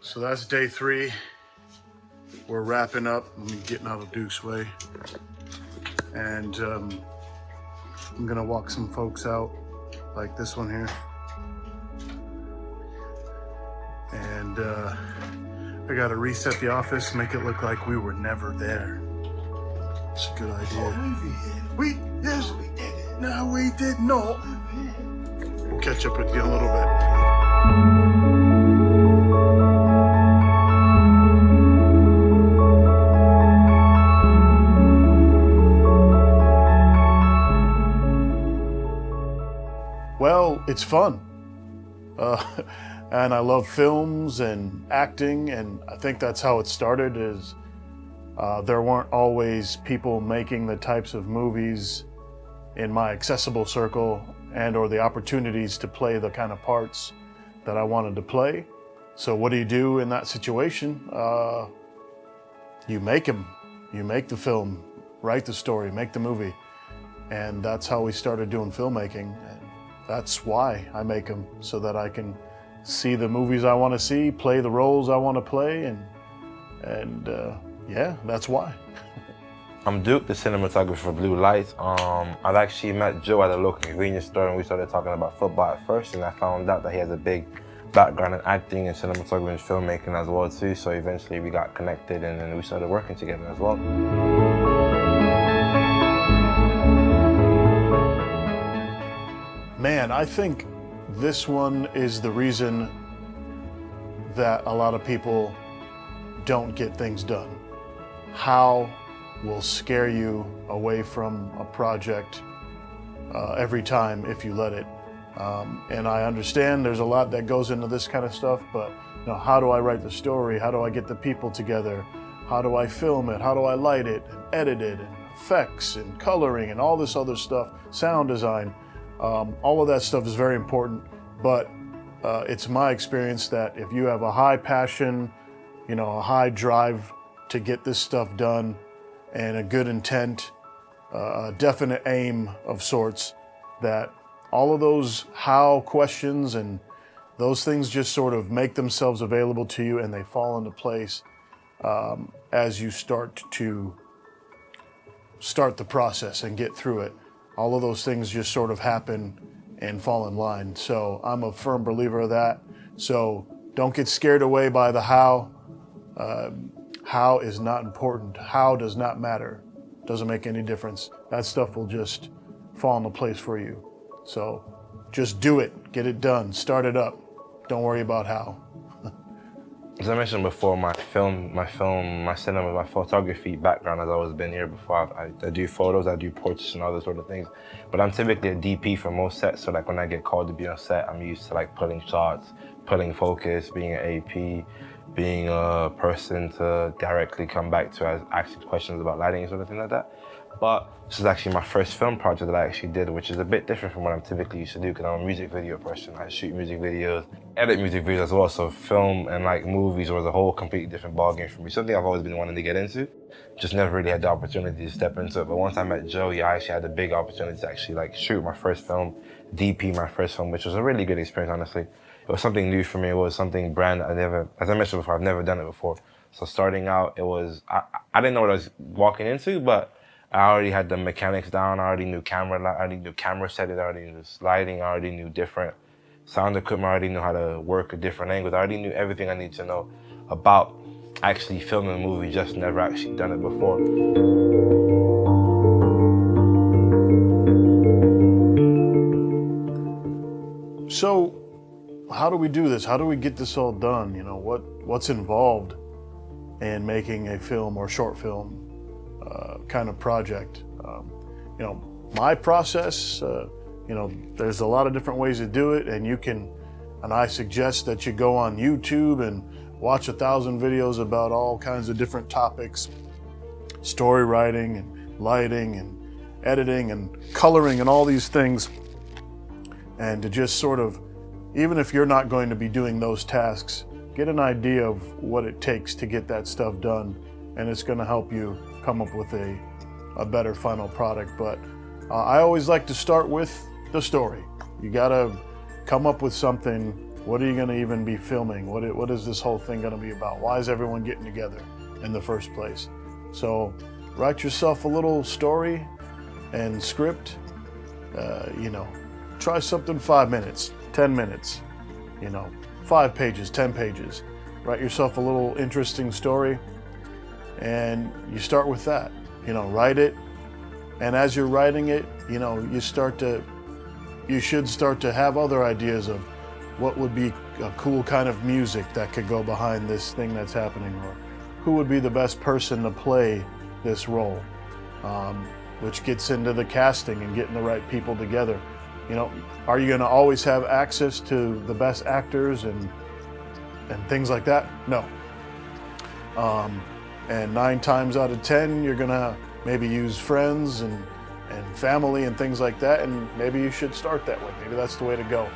So that's day 3. We're wrapping up. I'm getting out of Duke's way. And I'm gonna walk some folks out, like this one here. And I gotta reset the office, make it look like we were never there. It's a good idea. Yes, we did it. No, we did not. We'll catch up with you in a little bit. Well, it's fun. And I love films and acting, and I think that's how it started. Is there weren't always people making the types of movies in my accessible circle and or the opportunities to play the kind of parts that I wanted to play. So what do you do in that situation? You make them. You make the film, write the story, make the movie. And that's how we started doing filmmaking. And that's why I make them, so that I can see the movies I want to see, play the roles I want to play, and yeah, that's why. I'm Duke, the cinematographer for Blue Lights. I've actually met Joe at a local convenience store, and we started talking about football at first, and I found out that he has a big background in acting and cinematography and filmmaking as well too, so eventually we got connected and then we started working together as well. Man, I think this one is the reason that a lot of people don't get things done. How will scare you away from a project every time if you let it. And I understand there's a lot that goes into this kind of stuff, but you know, how do I write the story? How do I get the people together? How do I film it? How do I light it and edit it and effects and coloring and all this other stuff, sound design? All of that stuff is very important, but it's my experience that if you have a high passion, you know, a high drive to get this stuff done and a good intent, a definite aim of sorts, that all of those how questions and those things just sort of make themselves available to you, and they fall into place as you start the process and get through it. All of those things just sort of happen and fall in line. So I'm a firm believer of that. So don't get scared away by the how. How is not important. How does not matter. Doesn't make any difference. That stuff will just fall into place for you. So just do it, get it done, start it up. Don't worry about how. As I mentioned before, my cinema, my photography background has always been here before. I do photos, I do portraits and all those sort of things. But I'm typically a DP for most sets, so like when I get called to be on set, I'm used to like pulling shots, pulling focus, being an AP, being a person to directly come back to as asking questions about lighting and sort of thing like that. But this is actually my first film project that I actually did, which is a bit different from what I'm typically used to do, because I'm a music video person. I shoot music videos, edit music videos as well, so film and like movies was a whole completely different ballgame for me. Something I've always been wanting to get into, just never really had the opportunity to step into it. But once I met Joey, I actually had the big opportunity to actually like shoot my first film, DP my first film, which was a really good experience, honestly. It was something new for me. It was something brand as I mentioned before, I've never done it before. So starting out, it was, I didn't know what I was walking into, but I already had the mechanics down. I already knew camera settings, I already knew lighting, I already knew different sound equipment, I already knew how to work at different angles. I already knew everything I needed to know about actually filming a movie, just never actually done it before. So how do we do this? How do we get this all done? You know, what's involved in making a film or short film kind of project? You know, my process, you know, there's a lot of different ways to do it, and I suggest that you go on YouTube and watch 1,000 videos about all kinds of different topics, story writing and lighting and editing and coloring and all these things, and to just sort of, even if you're not going to be doing those tasks, get an idea of what it takes to get that stuff done, and it's going to help you come up with a better final product. But I always like to start with the story. You got to come up with something What are you going to even be filming? What is this whole thing going to be about? Why is everyone getting together in the first place? So write yourself a little story and script. Try something 5 minutes, 10 minutes, 5 pages, 10 pages. Write yourself a little interesting story, and you start with that. Write it, and as you're writing it, you should start to have other ideas of what would be a cool kind of music that could go behind this thing that's happening, or who would be the best person to play this role, which gets into the casting and getting the right people together. Are you going to always have access to the best actors and things like that? No. And 9 times out of 10, you're going to maybe use friends and family and things like that, and maybe you should start that way. Maybe that's the way to go.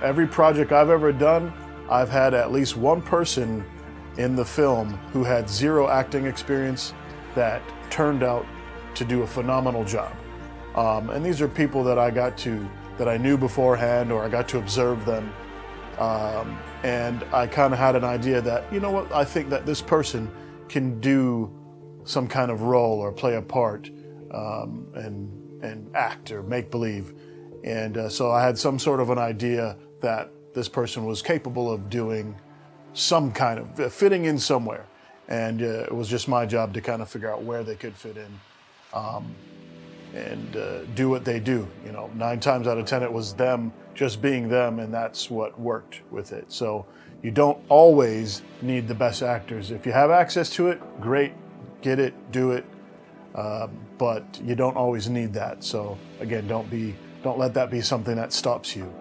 Every project I've ever done, I've had at least one person in the film who had 0 acting experience that turned out to do a phenomenal job. And these are people that I knew beforehand, or I got to observe them. And I kind of had an idea that, I think that this person can do some kind of role or play a part, and act or make believe. And so I had some sort of an idea that this person was capable of doing some kind of fitting in somewhere. And it was just my job to kind of figure out where they could fit in, and do what they do. 9 times out of 10, it was them just being them, and that's what worked with it. So you don't always need the best actors. If you have access to it, great, get it, do it. But you don't always need that. So again, don't let that be something that stops you.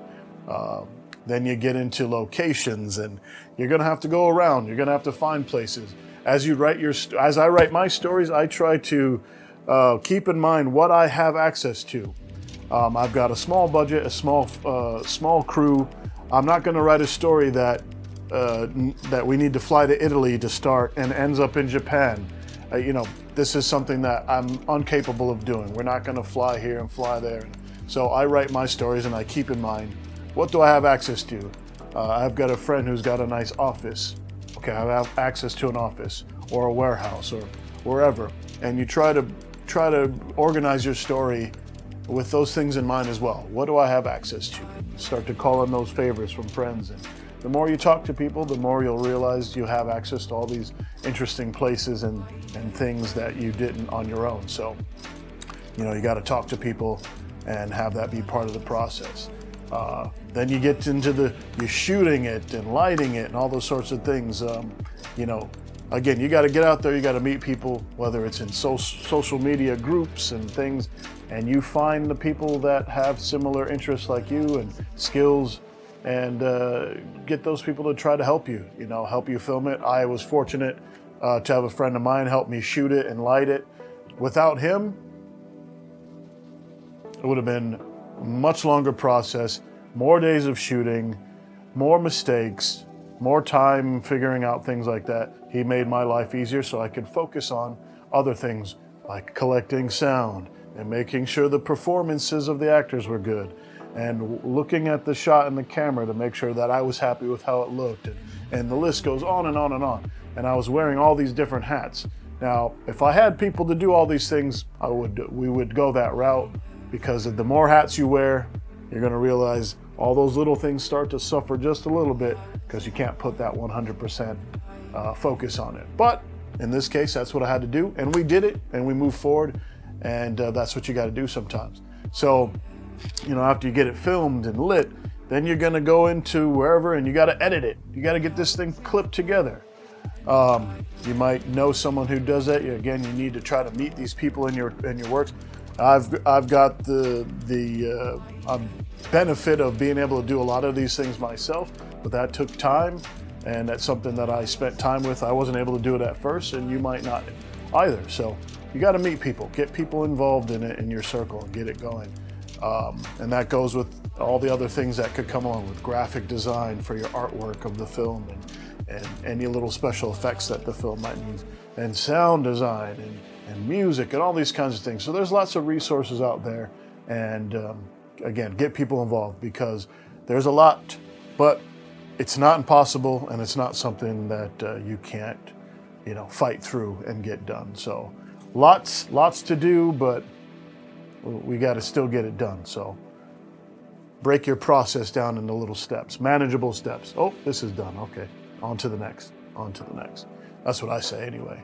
Then you get into locations, and you're going to have to go around. You're going to have to find places. As I write my stories, I try to keep in mind what I have access to. I've got a small budget, a small crew. I'm not going to write a story that we need to fly to Italy to start and ends up in Japan. This is something that I'm incapable of doing. We're not going to fly here and fly there. So I write my stories, and I keep in mind, what do I have access to? I've got a friend who's got a nice office. Okay, I have access to an office or a warehouse or wherever. And you try to organize your story with those things in mind as well. What do I have access to? Start to call in those favors from friends. And the more you talk to people, the more you'll realize you have access to all these interesting places and things that you didn't on your own. So, you got to talk to people and have that be part of the process. Then you get into you're shooting it and lighting it and all those sorts of things. Again, you got to get out there, you got to meet people, whether it's in social media groups and things, and you find the people that have similar interests like you and skills, and get those people to try to help you, help you film it. I was fortunate to have a friend of mine help me shoot it and light it. Without him, it would have been a much longer process, more days of shooting, more mistakes, more time figuring out things like that. He made my life easier so I could focus on other things like collecting sound and making sure the performances of the actors were good, and looking at the shot and the camera to make sure that I was happy with how it looked. And the list goes on and on and on. And I was wearing all these different hats. Now, if I had people to do all these things, we would go that route, because the more hats you wear, you're going to realize all those little things start to suffer just a little bit, because you can't put that 100% focus on it. But in this case, that's what I had to do, and we did it, and we moved forward, and that's what you got to do sometimes. So, after you get it filmed and lit, then you're going to go into wherever, and you got to edit it. You got to get this thing clipped together. You might know someone who does that. Again, you need to try to meet these people in your works. I've got the benefit of being able to do a lot of these things myself, but that took time, and that's something that I spent time with. I wasn't able to do it at first, and you might not either. So you got to meet people, get people involved in it in your circle, and get it going. And that goes with all the other things that could come along with graphic design for your artwork of the film, and any little special effects that the film might need, and sound design and music and all these kinds of things. So there's lots of resources out there, and again, get people involved, because there's a lot, but it's not impossible, and it's not something that you can't, fight through and get done. So lots to do, but we got to still get it done. So break your process down into little steps, manageable steps. Oh, this is done. Okay, on to the next, on to the next. That's what I say anyway.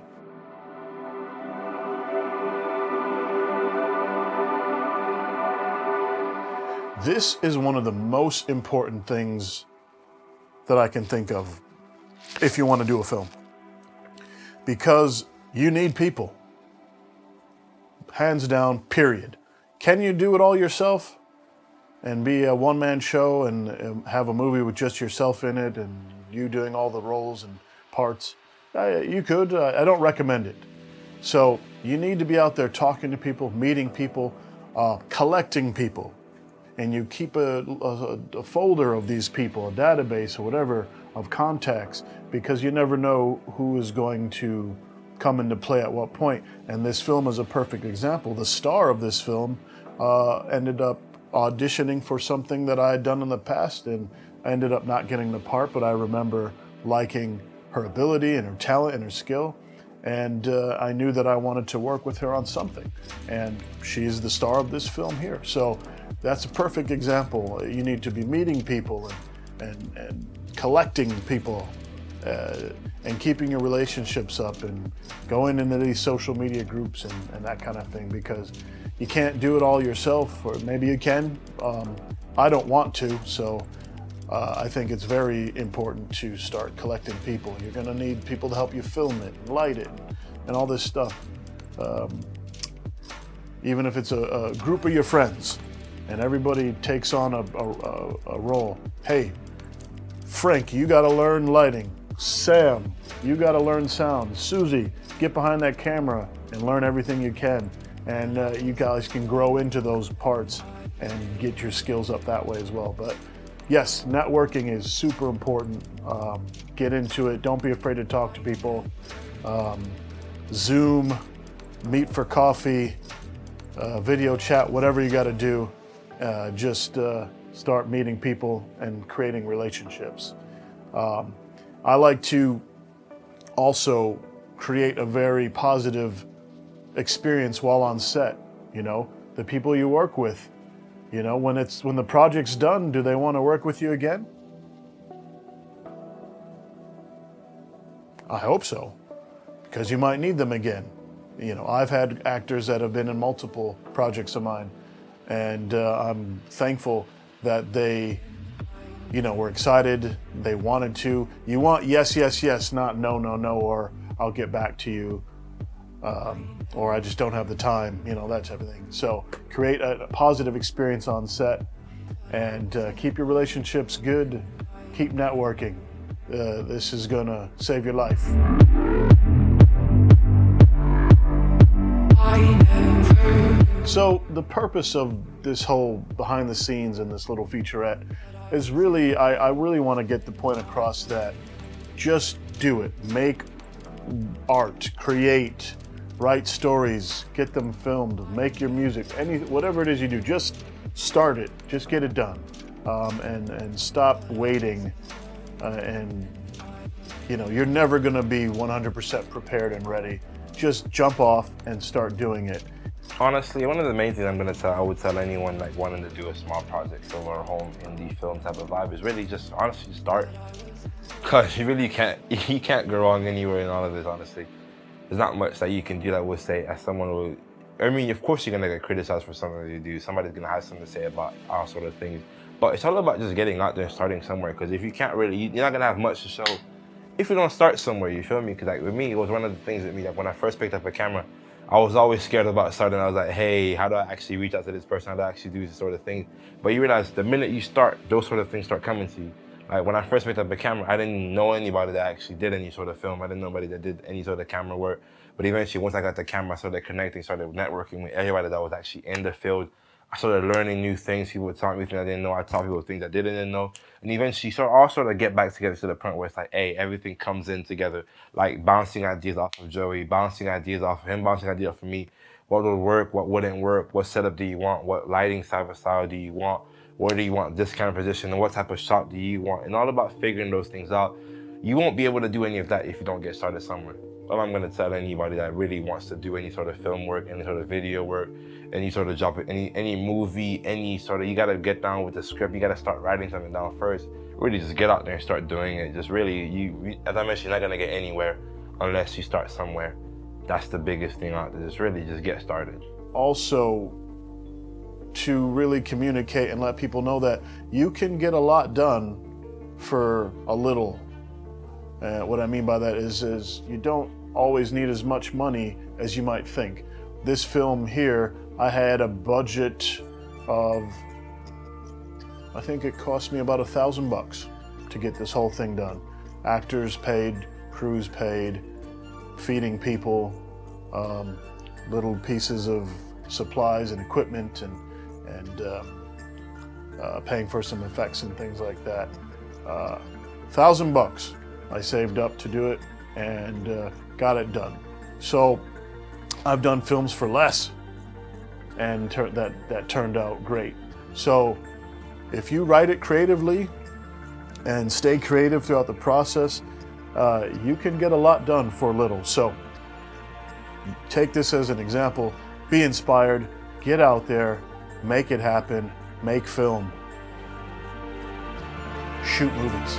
This is one of the most important things that I can think of if you want to do a film, because you need people. Hands down, period. Can you do it all yourself and be a one-man show and have a movie with just yourself in it and you doing all the roles and parts? You could. I don't recommend it. So you need to be out there talking to people, meeting people, collecting people. And you keep a folder of these people, a database or whatever of contacts, because you never know who is going to come into play at what point. And this film is a perfect example. The star of this film ended up auditioning for something that I had done in the past, and I ended up not getting the part, but I remember liking her ability and her talent and her skill. And I knew that I wanted to work with her on something. And she's the star of this film here. So that's a perfect example. You need to be meeting people and collecting people and keeping your relationships up and going into these social media groups and that kind of thing, because you can't do it all yourself, or maybe you can. I don't want to, so I think it's very important to start collecting people. You're gonna need people to help you film it, and light it, and all this stuff. Even if it's a group of your friends and everybody takes on a role. Hey, Frank, you gotta learn lighting. Sam, you gotta learn sound. Susie, get behind that camera and learn everything you can. And you guys can grow into those parts and get your skills up that way as well. But yes, networking is super important. Get into it. Don't be afraid to talk to people. Zoom, meet for coffee, video chat, whatever you got to do. Just start meeting people and creating relationships. I like to also create a very positive experience while on set. The people you work with, when the project's done, do they want to work with you again? I hope so, because you might need them again. I've had actors that have been in multiple projects of mine, and I'm thankful that they, were excited, they wanted to. You want yes, yes, yes, not no, no, no, or I'll get back to you, or I just don't have the time, that type of thing. So create a positive experience on set, and keep your relationships good, keep networking. This is gonna save your life. So the purpose of this whole behind the scenes and this little featurette is really, I really want to get the point across that just do it. Make art, create, write stories, get them filmed, make your music, whatever it is you do, just start it, just get it done, and stop waiting. You're never going to be 100% prepared and ready. Just jump off and start doing it. Honestly, one of the main things I would tell anyone like wanting to do a small project, solo or home indie film type of vibe, is really just honestly start. Cause you really can't go wrong anywhere in all of this, honestly. There's not much that you can do that would say as someone who, of course you're gonna get criticized for something that you do. Somebody's gonna have something to say about all sort of things. But it's all about just getting out there and starting somewhere. Cause if you can't really, you're not gonna have much to show if you don't start somewhere, you feel me? Cause like with me, it was one of the things with me, like when I first picked up a camera, I was always scared about starting. I was like, hey, how do I actually reach out to this person? How do I actually do this sort of thing? But you realize the minute you start, those sort of things start coming to you. Like when I first picked up a camera, I didn't know anybody that actually did any sort of film. I didn't know anybody that did any sort of camera work. But eventually, once I got the camera, I started connecting, started networking with everybody that was actually in the field. I started learning new things. People would taught me things I didn't know. I taught people things I didn't know. And eventually, all sort of get back together to the point where it's like, hey, everything comes in together. Like bouncing ideas off of Joey, bouncing ideas off of him, bouncing ideas off of me. What would work? What wouldn't work? What setup do you want? What lighting style do you want? where do you want this kind of position, and what type of shot do you want, and all about figuring those things out. You won't be able to do any of that if you don't get started somewhere. All I'm going to tell anybody that really wants to do any sort of film work, any sort of video work, any sort of job, any movie, any sort of, you got to get down with the script. You got to start writing something down first. Really just get out there and start doing it. Just really, as I mentioned, you're not going to get anywhere unless you start somewhere. That's the biggest thing out there. Just really just get started. Also, to really communicate and let people know that you can get a lot done for a little. What I mean by that is you don't always need as much money as you might think. This film here, I had a budget of, I think it cost me about $1,000 to get this whole thing done. Actors paid, crews paid, feeding people, little pieces of supplies and equipment, and paying for some effects and things like that. $1,000 I saved up to do it, and got it done. So I've done films for less, and that turned out great. So if you write it creatively and stay creative throughout the process, you can get a lot done for little. So take this as an example. Be inspired, get out there, make it happen, make film, shoot movies.